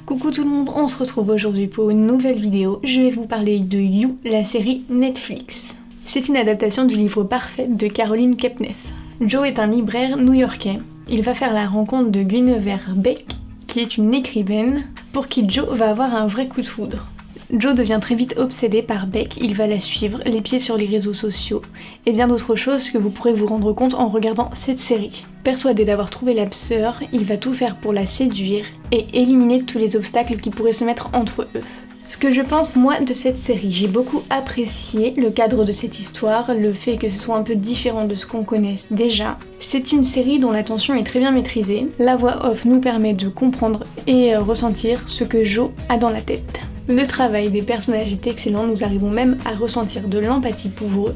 Coucou tout le monde, on se retrouve aujourd'hui pour une nouvelle vidéo. Je vais vous parler de You, la série Netflix. C'est une adaptation du livre Parfait de Caroline Kepnes. Joe est un libraire new-yorkais. Il va faire la rencontre de Guinevere Beck, qui est une écrivaine, pour qui Joe va avoir un vrai coup de foudre. Joe devient très vite obsédé par Beck, il va la suivre, les pieds sur les réseaux sociaux, et bien d'autres choses que vous pourrez vous rendre compte en regardant cette série. Persuadé d'avoir trouvé l'âme sœur, il va tout faire pour la séduire et éliminer tous les obstacles qui pourraient se mettre entre eux. Ce que je pense moi de cette série, j'ai beaucoup apprécié le cadre de cette histoire, le fait que ce soit un peu différent de ce qu'on connaisse déjà. C'est une série dont la tension est très bien maîtrisée, la voix off nous permet de comprendre et ressentir ce que Joe a dans la tête. Le travail des personnages est excellent, nous arrivons même à ressentir de l'empathie pour eux,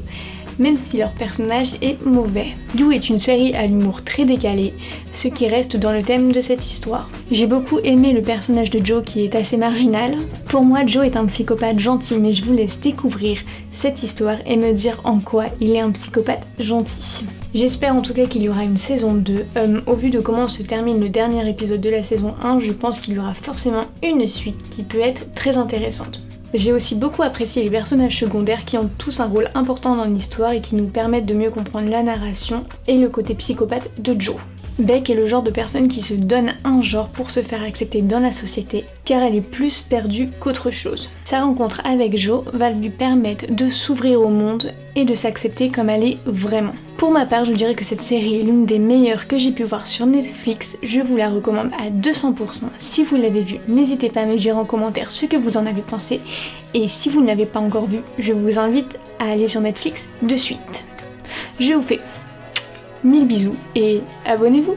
même si leur personnage est mauvais. You est une série à l'humour très décalé, ce qui reste dans le thème de cette histoire. J'ai beaucoup aimé le personnage de Joe qui est assez marginal. Pour moi, Joe est un psychopathe gentil, mais je vous laisse découvrir cette histoire et me dire en quoi il est un psychopathe gentil. J'espère en tout cas qu'il y aura une saison 2. Au vu de comment se termine le dernier épisode de la saison 1, je pense qu'il y aura forcément une suite qui peut être très intéressante. J'ai aussi beaucoup apprécié les personnages secondaires qui ont tous un rôle important dans l'histoire et qui nous permettent de mieux comprendre la narration et le côté psychopathe de Joe. Beck est le genre de personne qui se donne un genre pour se faire accepter dans la société, car elle est plus perdue qu'autre chose. Sa rencontre avec Joe va lui permettre de s'ouvrir au monde et de s'accepter comme elle est vraiment. Pour ma part, je dirais que cette série est l'une des meilleures que j'ai pu voir sur Netflix. Je vous la recommande à 200%. Si vous l'avez vue, n'hésitez pas à me dire en commentaire ce que vous en avez pensé. Et si vous ne l'avez pas encore vue, je vous invite à aller sur Netflix de suite. Je vous fais 1000 bisous et abonnez-vous!